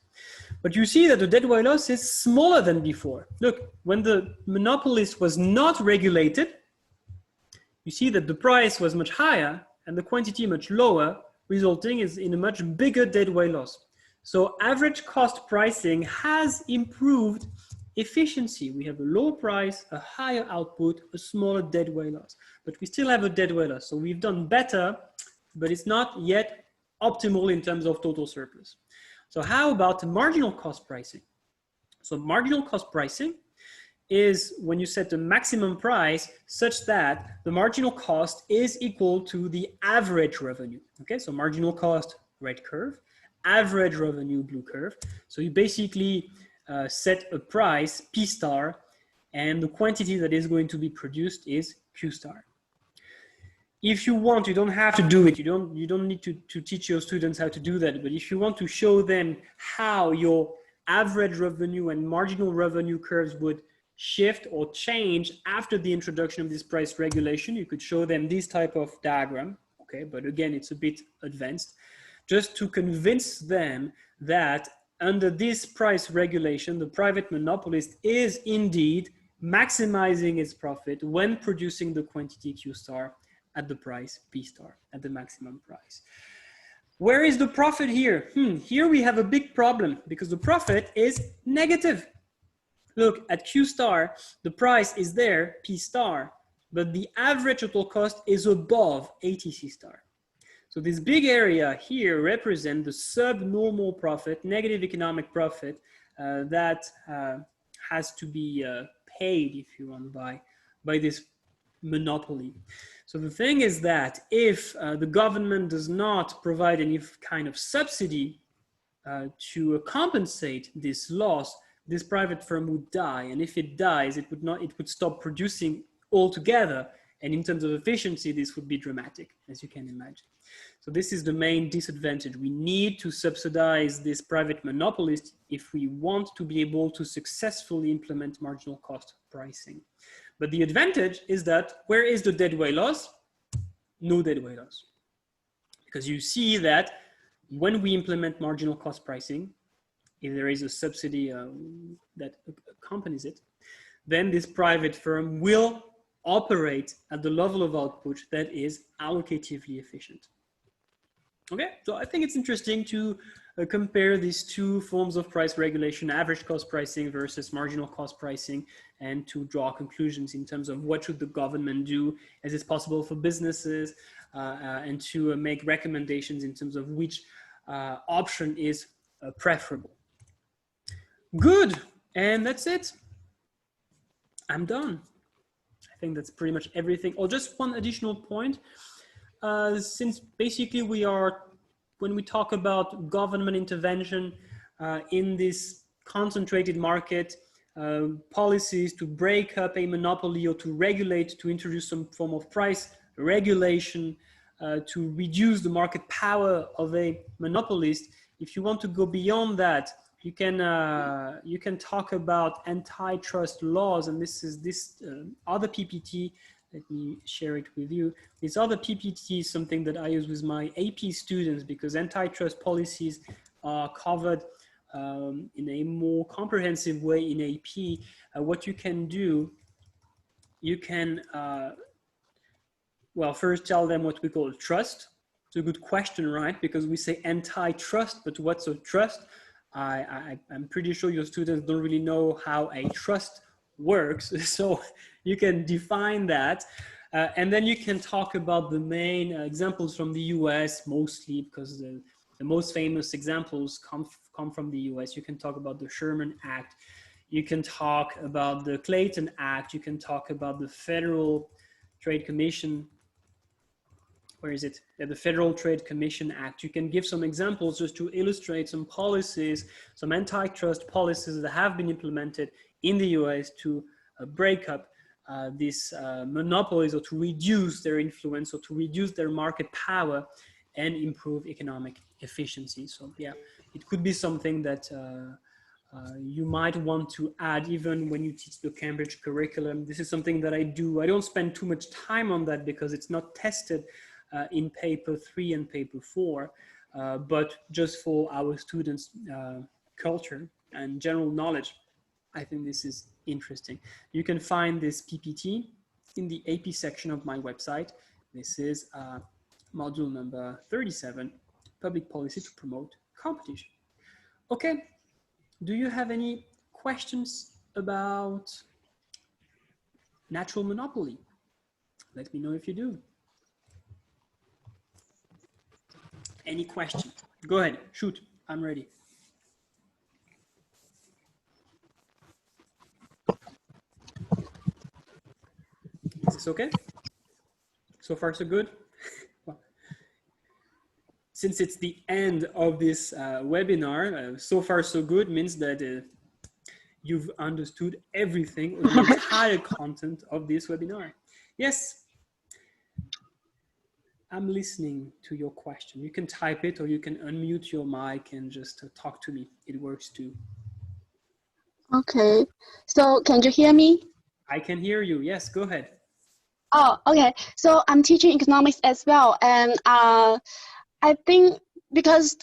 But you see that the deadweight loss is smaller than before. Look, when the monopolist was not regulated, you see that the price was much higher and the quantity much lower, resulting in a much bigger deadweight loss. So average cost pricing has improved efficiency. We have a low price, a higher output, a smaller deadweight loss, but we still have a deadweight loss. So we've done better, but it's not yet optimal in terms of total surplus. So how about marginal cost pricing? So marginal cost pricing is when you set the maximum price such that the marginal cost is equal to the average revenue. Okay, so marginal cost, red curve, average revenue, blue curve. So you basically set a price, P star, and the quantity that is going to be produced is Q star. If you want, you don't have to do it. You don't need to teach your students how to do that. But if you want to show them how your average revenue and marginal revenue curves would shift or change after the introduction of this price regulation, you could show them this type of diagram. Okay, but again, it's a bit advanced, just to convince them that under this price regulation, the private monopolist is indeed maximizing its profit when producing the quantity Q star at the price P star, at the maximum price. Where is the profit here? Here we have a big problem because the profit is negative. Look, at Q star, the price is there, P star, but the average total cost is above ATC star. So this big area here represents the subnormal profit, negative economic profit that has to be paid, if you want, by this monopoly. So the thing is that if the government does not provide any kind of subsidy to compensate this loss, this private firm would die. And if it dies, it would stop producing altogether. And in terms of efficiency, this would be dramatic, as you can imagine. So this is the main disadvantage. We need to subsidize this private monopolist if we want to be able to successfully implement marginal cost pricing. But the advantage is that where is the deadweight loss? No deadweight loss. Because you see that when we implement marginal cost pricing, if there is a subsidy that accompanies it, then this private firm will operate at the level of output that is allocatively efficient. Okay, so I think it's interesting to compare these two forms of price regulation, average cost pricing versus marginal cost pricing, and to draw conclusions in terms of what should the government do as is possible for businesses, and to make recommendations in terms of which option is preferable. Good, and that's it. I'm done. I think that's pretty much everything. Oh, just one additional point. Since basically when we talk about government intervention in this concentrated market, policies to break up a monopoly or to regulate, to introduce some form of price regulation, to reduce the market power of a monopolist, if you want to go beyond that, you can talk about antitrust laws, and this is this other PPT. Let me share it with you. This other PPT is something that I use with my AP students because antitrust policies are covered in a more comprehensive way in AP. What you can do, you can, well, first tell them what we call trust. It's a good question, right? Because we say antitrust, but what's a trust? I'm pretty sure your students don't really know how a trust works. So you can define that. And then you can talk about the main examples from the US mostly, because the most famous examples come from the US. You can talk about the Sherman Act. You can talk about the Clayton Act. You can talk about the Federal Trade Commission. Where is it? The Federal Trade Commission Act. You can give some examples just to illustrate some policies, some antitrust policies that have been implemented in the US to break up these monopolies, or to reduce their influence, or to reduce their market power and improve economic efficiency. So yeah, it could be something that you might want to add even when you teach the Cambridge curriculum. This is something that I do. I don't spend too much time on that because it's not tested in paper 3 and paper 4, but just for our students' culture and general knowledge. I think this is interesting. You can find this PPT in the AP section of my website. This is module number 37, Public Policy to Promote Competition. Okay, do you have any questions about natural monopoly? Let me know if you do. Any question? Go ahead, shoot, I'm ready. Is this okay? So far, so good? Well, since it's the end of this webinar, so far, so good means that you've understood everything, the entire content of this webinar. Yes, I'm listening to your question. You can type it or you can unmute your mic and just talk to me. It works too. Okay, so can you hear me? I can hear you. Yes, go ahead. Oh, okay. So I'm teaching economics as well. And I think because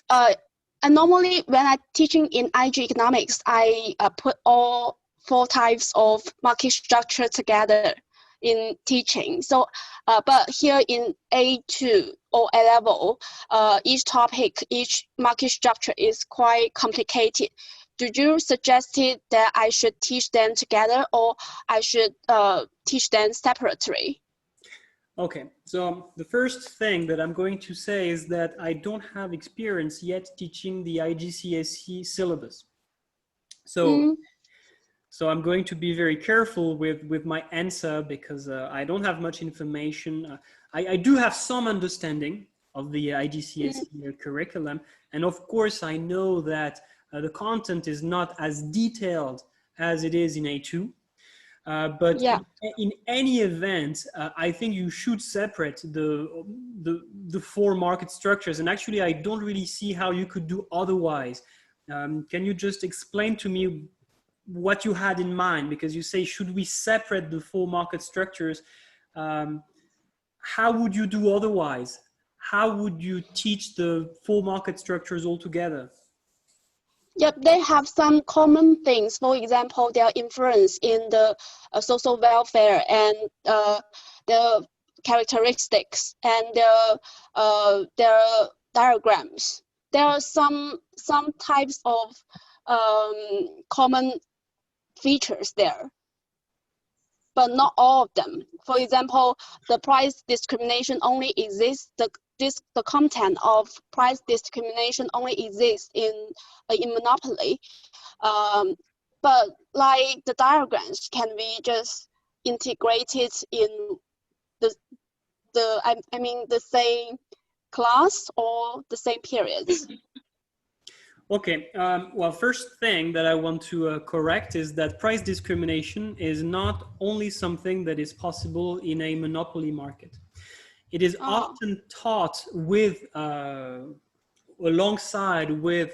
normally when I'm teaching in IG economics, I put all 4 types of market structure together in teaching. So, but here in A2 or A level, each topic, each market structure is quite complicated. Do you suggest that I should teach them together or I should teach them separately? Okay, so the first thing that I'm going to say is that I don't have experience yet teaching the IGCSE syllabus. So I'm going to be very careful with my answer because I don't have much information. I do have some understanding of the IGCSE curriculum. And of course, I know that the content is not as detailed as it is in A2. But yeah. in any event, I think you should separate the 4 market structures. And actually, I don't really see how you could do otherwise. Can you just explain to me what you had in mind? Because you say, should we separate the 4 market structures? How would you do otherwise? How would you teach the 4 market structures altogether? Yep, they have some common things. For example, their influence in the social welfare and the characteristics and their diagrams. There are some types of common features there, but not all of them. For example, the price discrimination only exists. The content of price discrimination only exists in monopoly, but like the diagrams can be just integrated in the same class or the same periods. Okay, well, first thing that I want to correct is that price discrimination is not only something that is possible in a monopoly market. It is often taught with, alongside with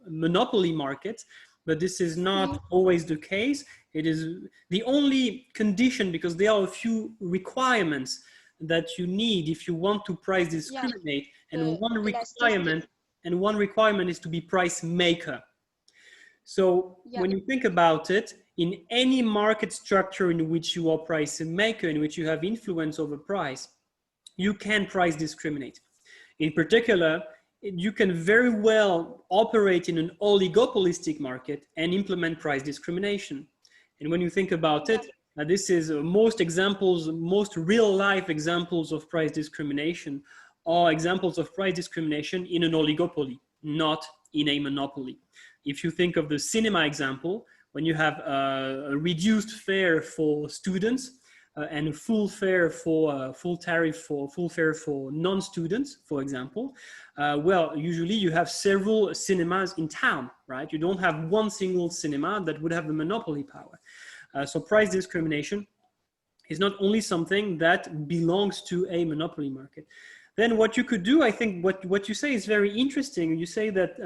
monopoly markets, but this is not always the case. It is the only condition, because there are a few requirements that you need if you want to price discriminate, and one requirement is to be price maker. So when you think about it, in any market structure in which you are price maker, in which you have influence over price, you can price discriminate. In particular, you can very well operate in an oligopolistic market and implement price discrimination. And when you think about it, this is most real life examples of price discrimination are examples of price discrimination in an oligopoly, not in a monopoly. If you think of the cinema example, when you have a reduced fare for students and a full fare for full fare for non-students, for example, well, usually you have several cinemas in town, right? You don't have one single cinema that would have the monopoly power. So price discrimination is not only something that belongs to a monopoly market. Then what you could do, I think what you say is very interesting. You say that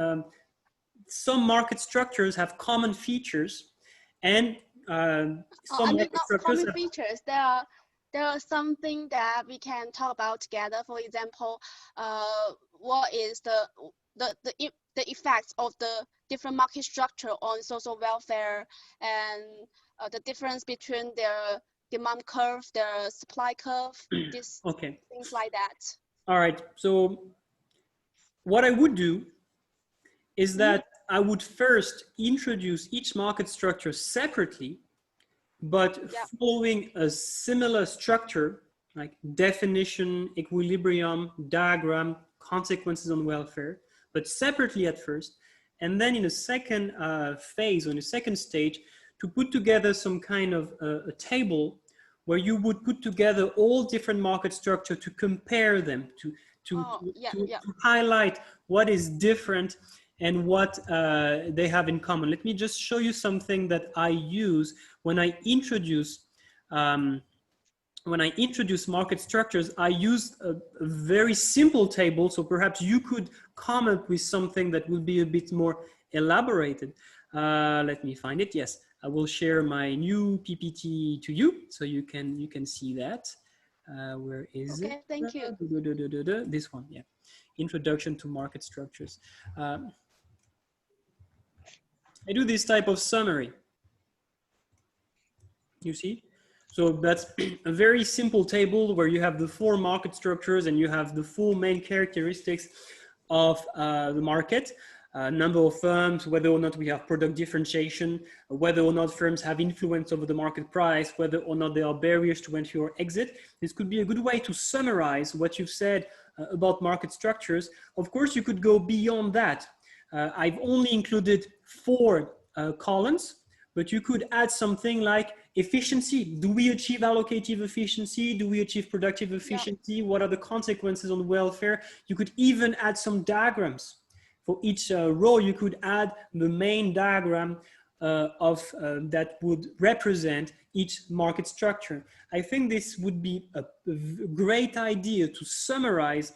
some market structures have common features, and some market structures common features. There are something that we can talk about together. For example, what is the the effects of the different market structure on social welfare, and the difference between their demand curve, their supply curve, these Okay. things like that. All right. So what I would do is that I would first introduce each market structure separately, but following a similar structure, like definition, equilibrium, diagram, consequences on welfare, but separately at first. And then in a second phase, or in a second stage, to put together some kind of a table where you would put together all different market structure to compare them, to highlight what is different and what they have in common. Let me just show you something that I use when I introduce market structures. I use a very simple table, so perhaps you could come up with something that will be a bit more elaborated. Let me find it. Yes, I will share my new PPT to you, so you can see that. Where is it? Okay, thank you. This one, yeah. Introduction to market structures. I do this type of summary. You see? So that's a very simple table where you have the 4 market structures and you have the 4 main characteristics of the market. Number of firms, whether or not we have product differentiation, whether or not firms have influence over the market price, whether or not there are barriers to entry or exit. This could be a good way to summarize what you've said about market structures. Of course, you could go beyond that. I've only included 4 columns, but you could add something like efficiency. Do we achieve allocative efficiency? Do we achieve productive efficiency? Yeah. What are the consequences on welfare? You could even add some diagrams. For each row, you could add the main diagram that would represent each market structure. I think this would be a great idea to summarize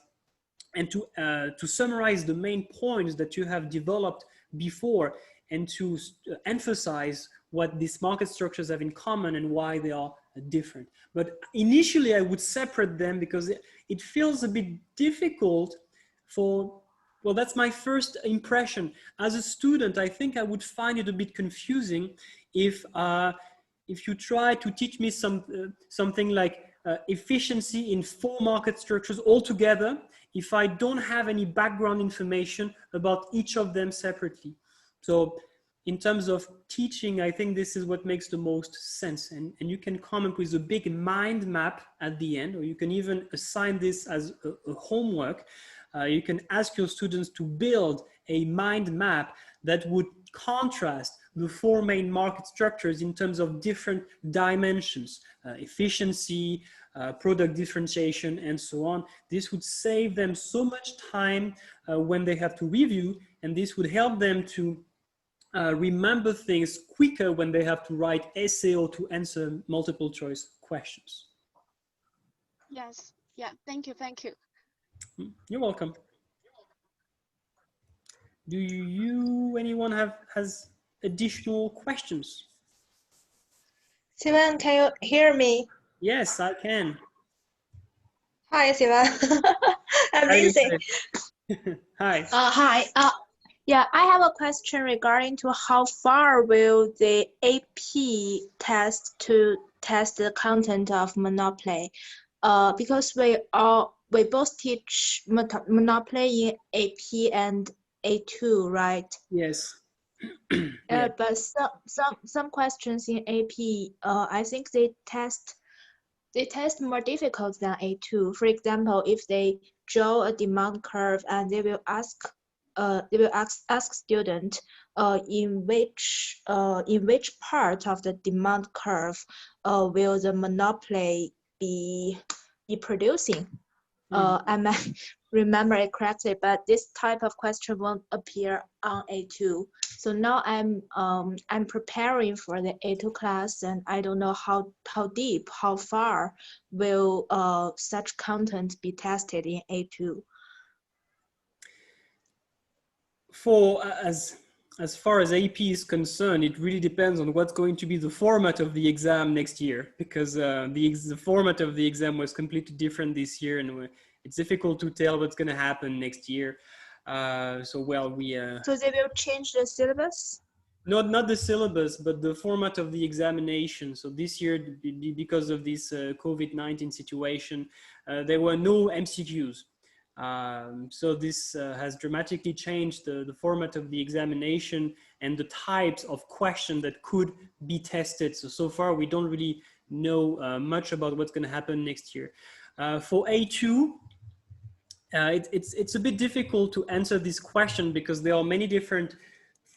and to summarize the main points that you have developed before, and to emphasize what these market structures have in common and why they are different. But initially, I would separate them because it feels a bit difficult for, well, that's my first impression. As a student, I think I would find it a bit confusing if you try to teach me something like efficiency in 4 market structures all together, if I don't have any background information about each of them separately. So in terms of teaching, I think this is what makes the most sense. And you can come up with a big mind map at the end, or you can even assign this as a homework. You can ask your students to build a mind map that would contrast the 4 main market structures in terms of different dimensions, efficiency, product differentiation, and so on. This would save them so much time when they have to review, and this would help them to remember things quicker when they have to write essay or to answer multiple choice questions. Yes, yeah, thank you. You're welcome. Do anyone has additional questions? Simon, can you hear me? Yes, I can. Hi, Simon. Amazing. Hi. Hi. Yeah, I have a question regarding to how far will the AP test to test the content of Monopoly? Because we both teach Monopoly in AP and A2, right? Yes. Yeah. But some questions in AP, I think they test more difficult than A2. For example, if they draw a demand curve and they will ask student in which part of the demand curve will the monopoly be producing. I might remember it correctly, but this type of question won't appear on A2. So now I'm preparing for the A2 class, and I don't know how deep, how far will such content be tested in A2. For as far as AP is concerned, it really depends on what's going to be the format of the exam next year, because the format of the exam was completely different this year, and it's difficult to tell what's going to happen next year. So well, So they will change the syllabus? not the syllabus, but the format of the examination. So this year, because of this COVID-19 situation, there were no MCQs. So this has dramatically changed the format of the examination and the types of questions that could be tested. So far, we don't really know much about what's going to happen next year. For A2, it's a bit difficult to answer this question because there are many different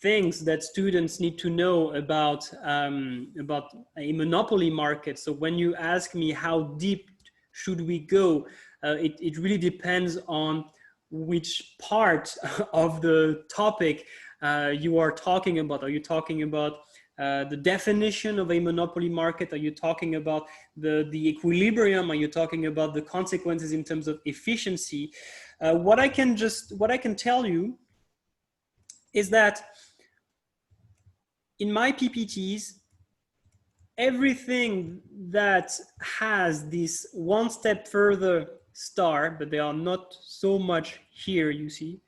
things that students need to know about a monopoly market. So when you ask me how deep should we go, it really depends on which part of the topic you are talking about. Are you talking about the definition of a monopoly market? Are you talking about the equilibrium? Are you talking about the consequences in terms of efficiency? What I can tell you is that in my PPTs, everything that has this one step further star, but they are not so much here, you see,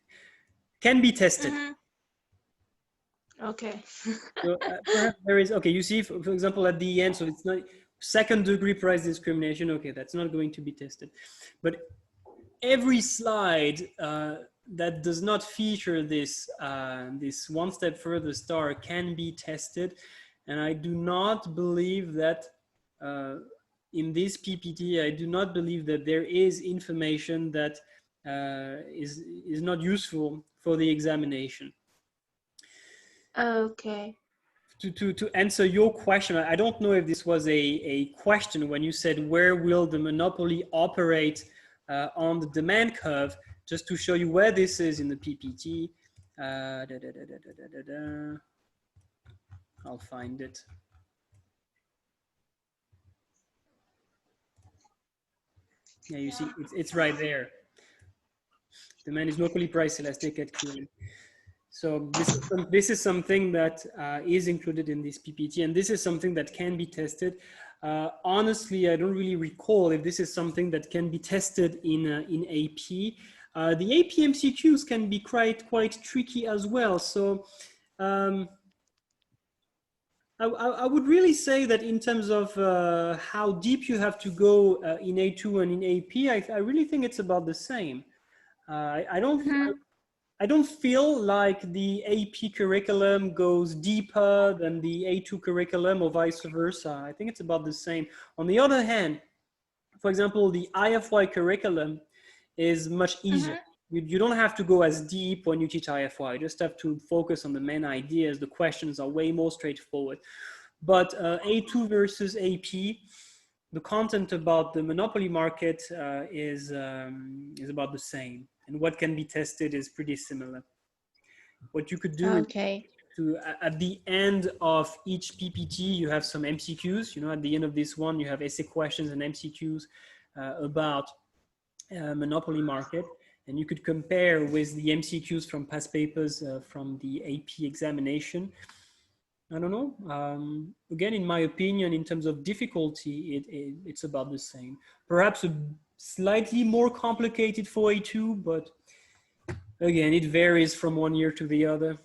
can be tested. Okay. So perhaps there is, okay, you see, for example, at the end, so it's not second degree price discrimination. Okay, that's not going to be tested. But every slide that does not feature this, this one step further star can be tested. And I do not believe that in this PPT, I do not believe that there is information that is not useful for the examination. Okay. To answer your question, I don't know if this was a question when you said, where will the monopoly operate on the demand curve, just to show you where this is in the PPT. I'll find it. Yeah, you see, it's right there. Demand is locally price elastic at QM. So this is something that is included in this PPT, and this is something that can be tested. Honestly, I don't really recall if this is something that can be tested in AP. The AP MCQs can be quite tricky as well. So I would really say that in terms of how deep you have to go in A2 and in AP, I really think it's about the same. I don't feel like the AP curriculum goes deeper than the A2 curriculum or vice versa. I think it's about the same. On the other hand, for example, the IFY curriculum is much easier. You don't have to go as deep when you teach IFY. You just have to focus on the main ideas. The questions are way more straightforward. But A2 versus AP, the content about the monopoly market is about the same. And what can be tested is pretty similar. What you could do Okay. to, at the end of each PPT, you have some MCQs. You know, at the end of this one, you have essay questions and MCQs about monopoly market. And you could compare with the MCQs from past papers from the AP examination. I don't know. Again, in my opinion, in terms of difficulty, it's about the same. Perhaps a slightly more complicated for A2, but again, it varies from one year to the other,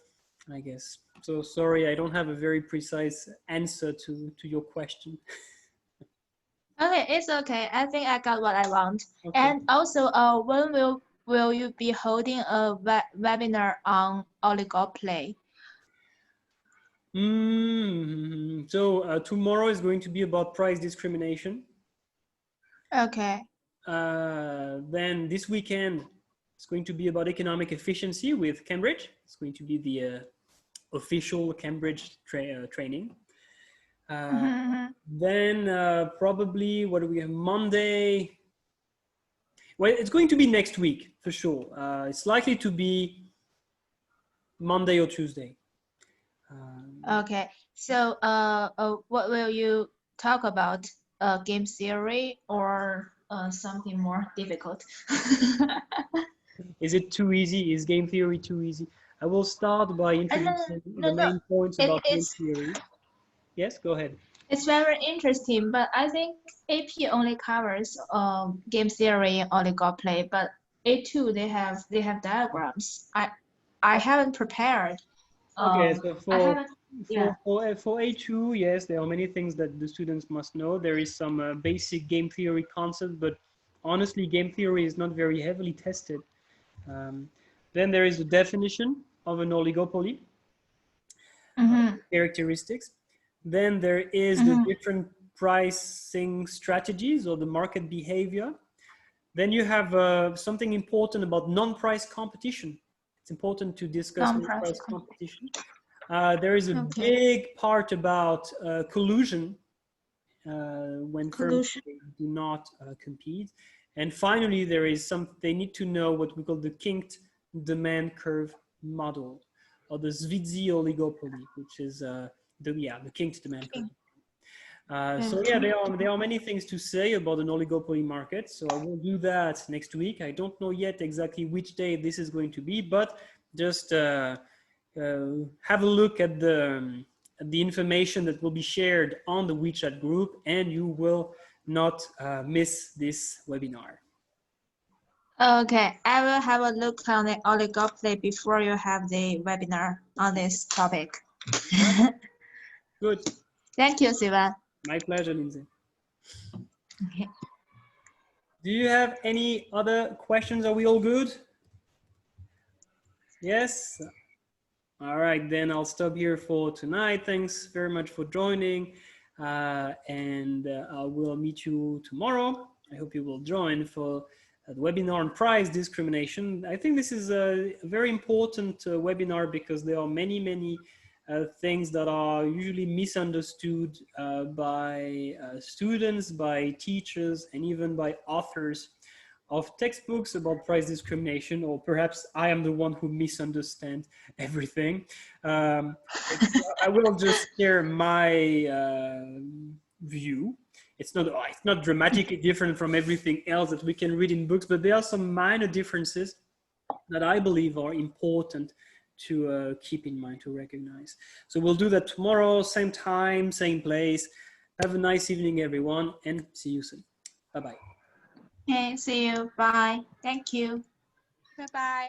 I guess. So sorry, I don't have a very precise answer to your question. Okay, it's okay. I think I got what I want. Okay. And also, when will you be holding a webinar on oligopoly? So tomorrow is going to be about price discrimination. Okay. Then this weekend, it's going to be about economic efficiency with Cambridge. It's going to be the official Cambridge training. Then probably, what do we have, Monday? Well, it's going to be next week for sure. It's likely to be Monday or Tuesday. Okay, so what will you talk about? Game theory or something more difficult? Is it too easy? Is game theory too easy? I will start by introducing the main points about game theory. Yes, go ahead. It's very interesting, but I think AP only covers game theory, oligopoly, but A2 they have diagrams. I haven't prepared. Okay, so I haven't. Yeah. for A2, yes, there are many things that the students must know. There is some basic game theory concept, but honestly, game theory is not very heavily tested. Then there is the definition of an oligopoly, characteristics. Then there is the different pricing strategies or the market behavior. Then you have something important about non-price competition. It's important to discuss non-price competition. There is a big part about collusion when firms do not compete. And finally, there is they need to know what we call the kinked demand curve model, or the Zvizzy oligopoly, which is the kinked demand curve. So yeah, there are many things to say about an oligopoly market. So I will do that next week. I don't know yet exactly which day this is going to be, but just have a look at the information that will be shared on the WeChat group, and you will not miss this webinar. Okay, I will have a look on the oligopoly before you have the webinar on this topic. Good. Thank you, Sivan. My pleasure, Lindsay. Okay. Do you have any other questions? Are we all good? Yes? All right, then I'll stop here for tonight. Thanks very much for joining. And I will meet you tomorrow. I hope you will join for the webinar on price discrimination. I think this is a very important webinar because there are many things that are usually misunderstood by students, by teachers, and even by authors of textbooks about price discrimination, or perhaps I am the one who misunderstands everything. I will just share my view. It's not dramatically different from everything else that we can read in books, but there are some minor differences that I believe are important to keep in mind, to recognize. So we'll do that tomorrow, same time, same place. Have a nice evening, everyone, and see you soon. Bye-bye. Okay, see you. Bye. Thank you. Bye bye.